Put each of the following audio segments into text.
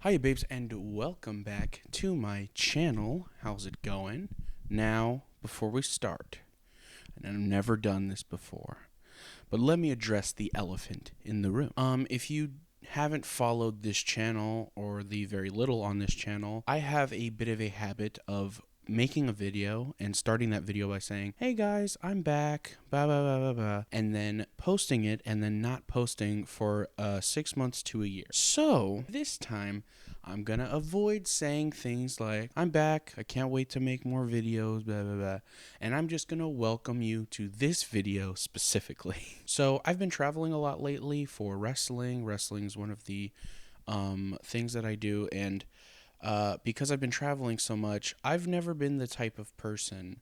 Hi babes and welcome back to my channel. How's it going? Now, before we start, and I've never done this before, but let me address the elephant in the room. If you haven't followed this channel or the very little on this channel, I have a bit of a habit of making a video and starting that video by saying, "Hey guys, I'm back," blah blah blah blah blah, and then posting it and then not posting for 6 months to a year. So this time I'm gonna avoid saying things like, "I'm back, I can't wait to make more videos," blah blah blah, and I'm just gonna welcome you to this video specifically. So I've been traveling a lot lately for wrestling. Wrestling is one of the things that I do, and because I've been traveling so much, I've never been the type of person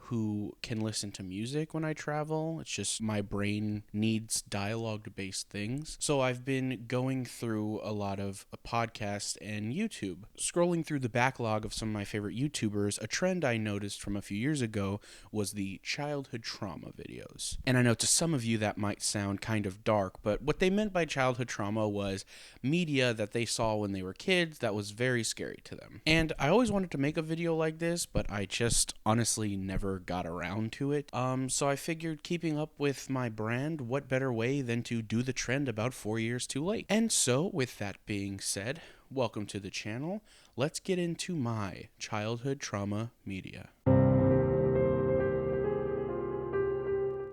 who can listen to music when I travel. It's just my brain needs dialogue-based things. So I've been going through a lot of podcasts and YouTube. Scrolling through the backlog of some of my favorite YouTubers, a trend I noticed from a few years ago was the childhood trauma videos. And I know to some of you that might sound kind of dark, but what they meant by childhood trauma was media that they saw when they were kids that was very scary to them. And I always wanted to make a video like this, but I just honestly never got around to it. So I figured, keeping up with my brand, what better way than to do the trend about 4 years too late. And so with that being said, welcome to the channel. Let's get into my childhood trauma media.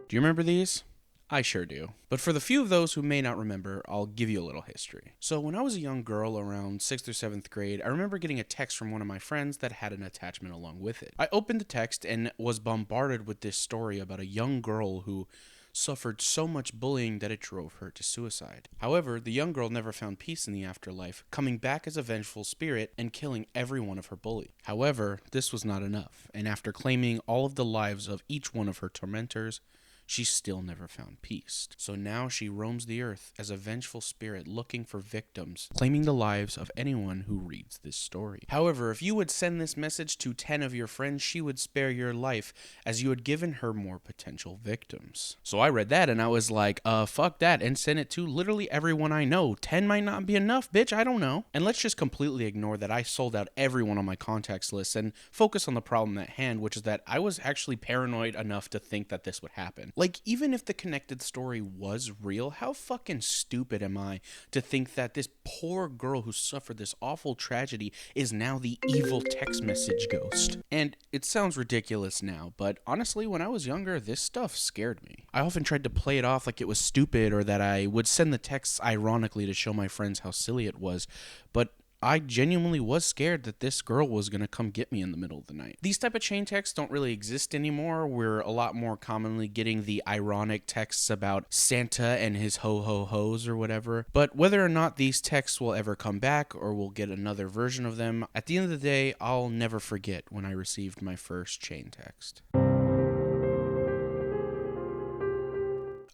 Do you remember these? I sure do. But for the few of those who may not remember, I'll give you a little history. So when I was a young girl around 6th or 7th grade, I remember getting a text from one of my friends that had an attachment along with it. I opened the text and was bombarded with this story about a young girl who suffered so much bullying that it drove her to suicide. However, the young girl never found peace in the afterlife, coming back as a vengeful spirit and killing every one of her bullies. However, this was not enough, and after claiming all of the lives of each one of her tormentors, she still never found peace. So now she roams the earth as a vengeful spirit looking for victims, claiming the lives of anyone who reads this story. However, if you would send this message to 10 of your friends, she would spare your life, as you had given her more potential victims. So I read that and I was like, fuck that, and sent it to literally everyone I know. 10 might not be enough, bitch, I don't know. And let's just completely ignore that I sold out everyone on my contacts list and focus on the problem at hand, which is that I was actually paranoid enough to think that this would happen. Like, even if the connected story was real, how fucking stupid am I to think that this poor girl who suffered this awful tragedy is now the evil text message ghost? And it sounds ridiculous now, but honestly, when I was younger, this stuff scared me. I often tried to play it off like it was stupid, or that I would send the texts ironically to show my friends how silly it was, but I genuinely was scared that this girl was going to come get me in the middle of the night. These type of chain texts don't really exist anymore. We're a lot more commonly getting the ironic texts about Santa and his ho-ho-hos or whatever. But whether or not these texts will ever come back or we'll get another version of them, at the end of the day, I'll never forget when I received my first chain text.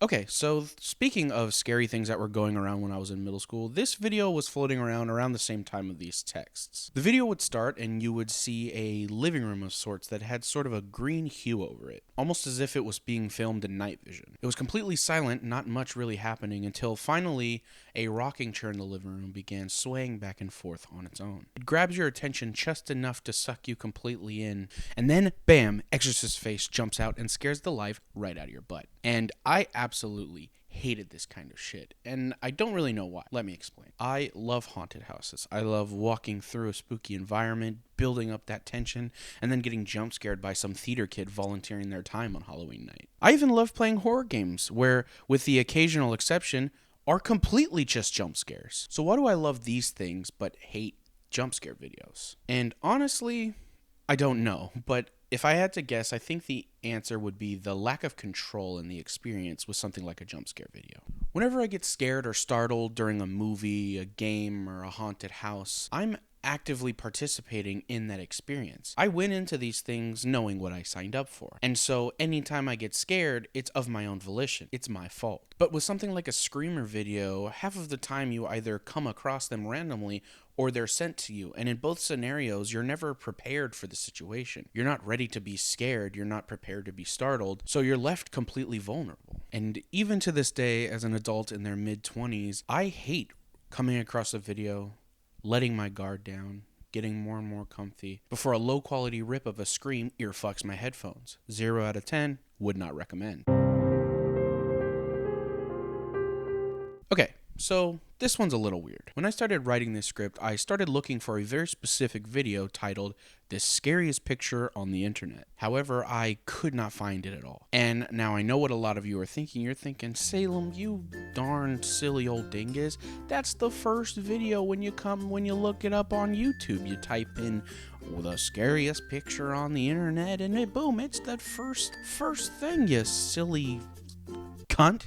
Okay, so speaking of scary things that were going around when I was in middle school, this video was floating around the same time of these texts. The video would start and you would see a living room of sorts that had sort of a green hue over it, almost as if it was being filmed in night vision. It was completely silent, not much really happening, until finally a rocking chair in the living room began swaying back and forth on its own. It grabs your attention just enough to suck you completely in, and then, bam, Exorcist's face jumps out and scares the life right out of your butt. And I absolutely hated this kind of shit, and I don't really know why. Let me explain. I love haunted houses. I love walking through a spooky environment, building up that tension, and then getting jump scared by some theater kid volunteering their time on Halloween night. I even love playing horror games where, with the occasional exception, are completely just jump scares. So why do I love these things but hate jump scare videos? And honestly, I don't know, but if I had to guess, I think the answer would be the lack of control in the experience with something like a jump scare video. Whenever I get scared or startled during a movie, a game, or a haunted house, I'm actively participating in that experience. I went into these things knowing what I signed up for. And so anytime I get scared, it's of my own volition. It's my fault. But with something like a screamer video, half of the time you either come across them randomly or they're sent to you. And in both scenarios, you're never prepared for the situation. You're not ready to be scared. You're not prepared to be startled. So you're left completely vulnerable. And even to this day, as an adult in their mid-20s, I hate coming across a video letting my guard down, getting more and more comfy, before a low quality rip of a scream earfucks my headphones. 0 out of 10, would not recommend. Okay, so this one's a little weird. When I started writing this script, I started looking for a very specific video titled "The Scariest Picture on the Internet." However, I could not find it at all. And now I know what a lot of you are thinking. You're thinking, Salem, you darn silly old dingus. That's the first video when you look it up on YouTube. You type in "the scariest picture on the internet" and boom, it's that first thing, you silly cunt.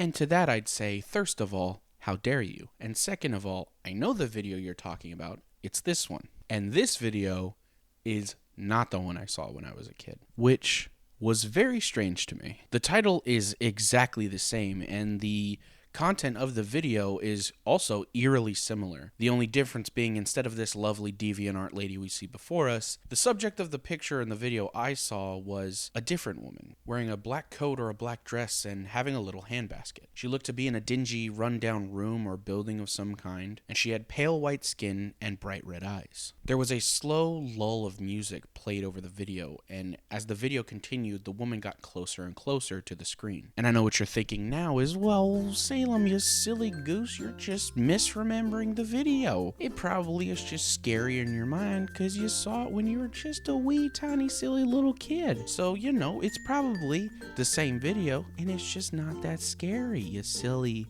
And to that I'd say, first of all, how dare you? And second of all, I know the video you're talking about. It's this one. And this video is not the one I saw when I was a kid, which was very strange to me. The title is exactly the same, and the content of the video is also eerily similar. The only difference being, instead of this lovely DeviantArt lady we see before us, the subject of the picture in the video I saw was a different woman, wearing a black coat or a black dress and having a little handbasket. She looked to be in a dingy, run-down room or building of some kind, and she had pale white skin and bright red eyes. There was a slow lull of music played over the video, and as the video continued, the woman got closer and closer to the screen. And I know what you're thinking now is, well, Salem, you silly goose, you're just misremembering the video. It probably is just scary in your mind because you saw it when you were just a wee tiny silly little kid. So, it's probably the same video and it's just not that scary, you silly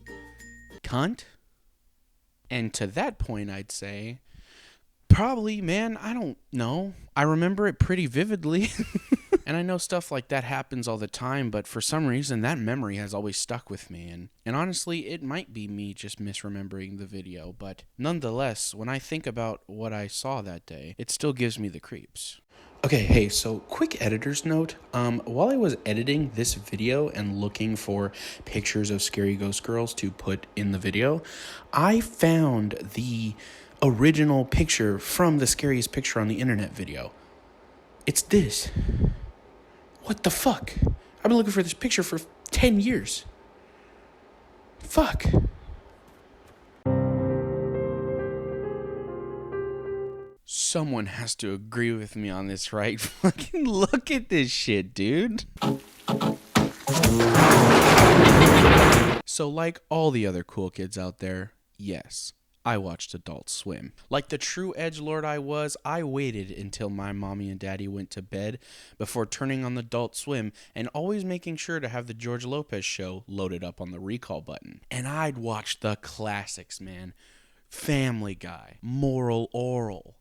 cunt. And to that point, I'd say, probably, man, I don't know. I remember it pretty vividly. And I know stuff like that happens all the time, but for some reason, that memory has always stuck with me. And honestly, it might be me just misremembering the video, but nonetheless, when I think about what I saw that day, it still gives me the creeps. Okay, hey, so quick editor's note. While I was editing this video and looking for pictures of scary ghost girls to put in the video, I found the original picture from the scariest picture on the internet video. It's this. What the fuck? I've been looking for this picture for 10 years. Fuck. Someone has to agree with me on this, right? Fucking look at this shit, dude. So like all the other cool kids out there, yes, I watched Adult Swim. Like the true edgelord I was, I waited until my mommy and daddy went to bed before turning on Adult Swim and always making sure to have the George Lopez show loaded up on the recall button. And I'd watch the classics, man. Family Guy, Moral Oral,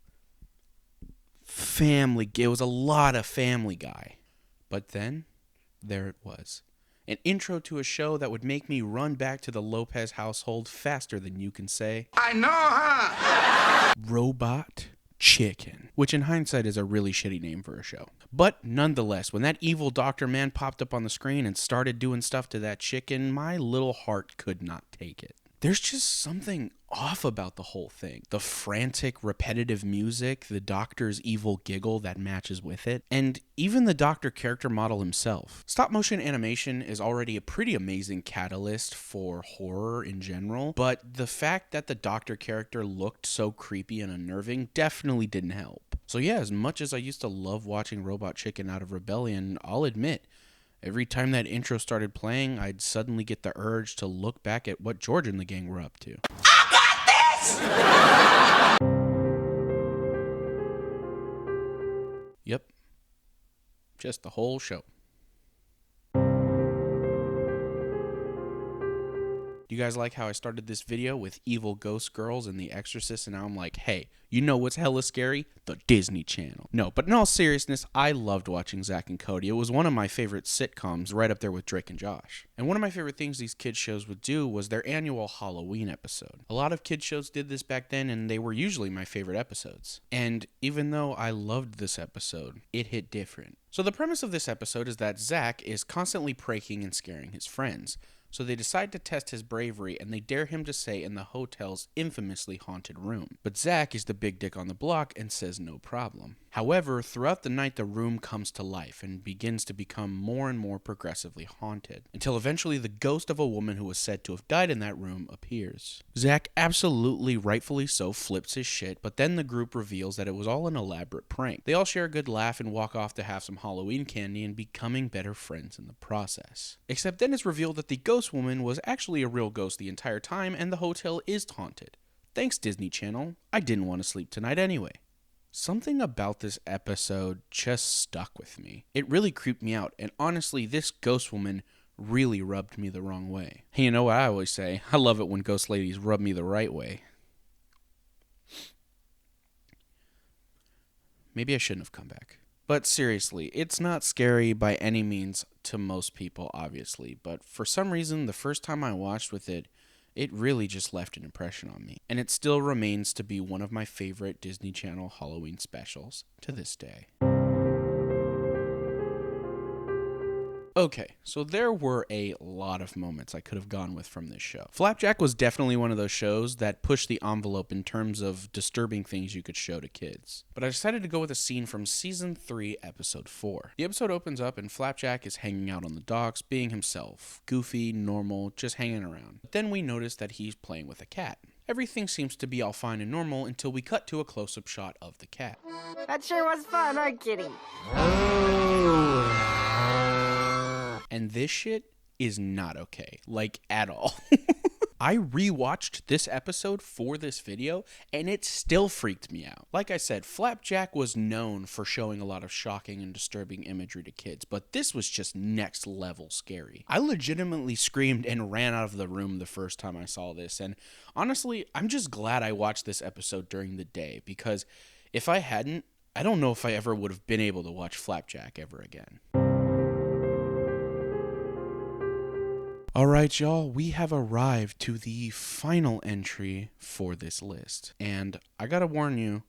it was a lot of Family Guy. But then, there it was. An intro to a show that would make me run back to the Lopez household faster than you can say, I know, huh? Robot Chicken, which in hindsight is a really shitty name for a show. But nonetheless, when that evil doctor man popped up on the screen and started doing stuff to that chicken, my little heart could not take it. There's just something off about the whole thing. The frantic, repetitive music, the doctor's evil giggle that matches with it, and even the doctor character model himself. Stop motion animation is already a pretty amazing catalyst for horror in general, but the fact that the doctor character looked so creepy and unnerving definitely didn't help. So yeah, as much as I used to love watching Robot Chicken out of rebellion, I'll admit, every time that intro started playing, I'd suddenly get the urge to look back at what George and the gang were up to. I got this! Yep. Just the whole show. Do you guys like how I started this video with evil ghost girls and the Exorcist, and now I'm like, hey, you know what's hella scary? The Disney Channel. No, but in all seriousness, I loved watching Zack and Cody. It was one of my favorite sitcoms, right up there with Drake and Josh. And one of my favorite things these kids shows would do was their annual Halloween episode. A lot of kids shows did this back then, and they were usually my favorite episodes. And even though I loved this episode, it hit different. So the premise of this episode is that Zack is constantly pranking and scaring his friends. So they decide to test his bravery, and they dare him to stay in the hotel's infamously haunted room. But Zack is the big dick on the block and says no problem. However, throughout the night the room comes to life and begins to become more and more progressively haunted, until eventually the ghost of a woman who was said to have died in that room appears. Zack, absolutely rightfully so, flips his shit, but then the group reveals that it was all an elaborate prank. They all share a good laugh and walk off to have some Halloween candy and becoming better friends in the process. Except then it's revealed that the ghost woman was actually a real ghost the entire time, and the hotel is haunted. Thanks, Disney Channel. I didn't want to sleep tonight anyway. Something about this episode just stuck with me. It really creeped me out, and honestly, this ghost woman really rubbed me the wrong way. Hey, you know what I always say? I love it when ghost ladies rub me the right way. Maybe I shouldn't have come back. But seriously, it's not scary by any means to most people, obviously. But for some reason, the first time I watched with it, it really just left an impression on me. And it still remains to be one of my favorite Disney Channel Halloween specials to this day. Okay, so there were a lot of moments I could have gone with from this show. Flapjack was definitely one of those shows that pushed the envelope in terms of disturbing things you could show to kids. But I decided to go with a scene from Season 3, Episode 4. The episode opens up and Flapjack is hanging out on the docks, being himself. Goofy, normal, just hanging around. But then we notice that he's playing with a cat. Everything seems to be all fine and normal until we cut to a close-up shot of the cat. That sure was fun, huh, kitty? And this shit is not okay, like at all. I rewatched this episode for this video, and it still freaked me out. Like I said, Flapjack was known for showing a lot of shocking and disturbing imagery to kids, but this was just next level scary. I legitimately screamed and ran out of the room the first time I saw this, and honestly, I'm just glad I watched this episode during the day, because if I hadn't, I don't know if I ever would have been able to watch Flapjack ever again. Alright, y'all, we have arrived to the final entry for this list. And I gotta warn you,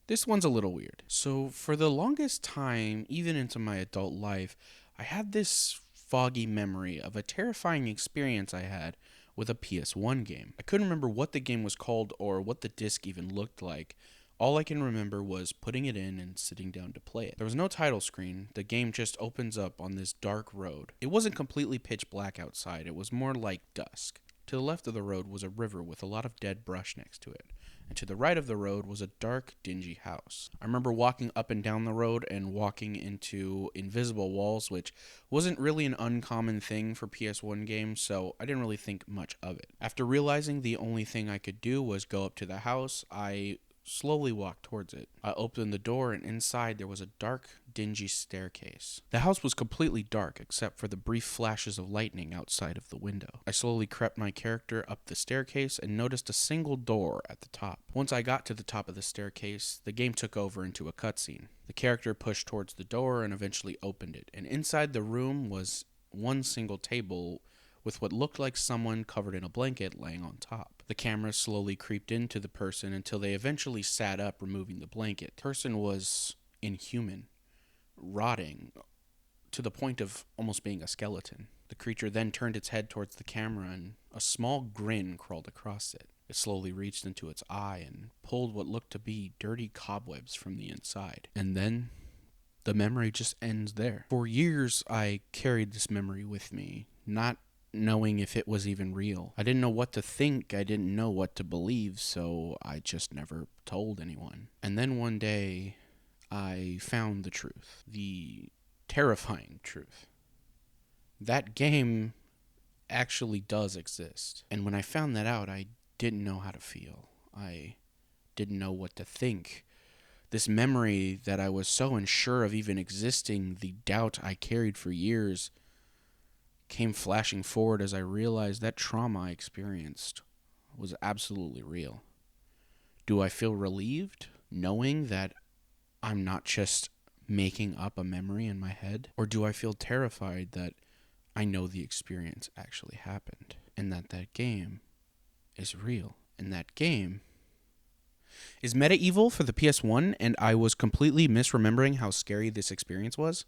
this one's a little weird. So, for the longest time, even into my adult life, I had this foggy memory of a terrifying experience I had with a PS1 game. I couldn't remember what the game was called or what the disc even looked like. All I can remember was putting it in and sitting down to play it. There was no title screen. The game just opens up on this dark road. It wasn't completely pitch black outside. It was more like dusk. To the left of the road was a river with a lot of dead brush next to it. And to the right of the road was a dark, dingy house. I remember walking up and down the road and walking into invisible walls, which wasn't really an uncommon thing for PS1 games, so I didn't really think much of it. After realizing the only thing I could do was go up to the house, I slowly walked towards it. I opened the door, and inside there was a dark, dingy staircase. The house was completely dark except for the brief flashes of lightning outside of the window. I slowly crept my character up the staircase and noticed a single door at the top. Once I got to the top of the staircase, the game took over into a cutscene. The character pushed towards the door and eventually opened it, and inside the room was one single table with what looked like someone covered in a blanket laying on top. The camera slowly creeped into the person until they eventually sat up, removing the blanket. The person was inhuman, rotting, to the point of almost being a skeleton. The creature then turned its head towards the camera, and a small grin crawled across it. It slowly reached into its eye and pulled what looked to be dirty cobwebs from the inside. And then the memory just ends there. For years, I carried this memory with me, not knowing if it was even real. I didn't know what to think, I didn't know what to believe, so I just never told anyone. And then one day, I found the truth. The terrifying truth. That game actually does exist. And when I found that out, I didn't know how to feel. I didn't know what to think. This memory that I was so unsure of even existing, the doubt I carried for years, came flashing forward as I realized that trauma I experienced was absolutely real. Do I feel relieved knowing that I'm not just making up a memory in my head? Or do I feel terrified that I know the experience actually happened and that game is real? And that game is medieval for the PS1, and I was completely misremembering how scary this experience was?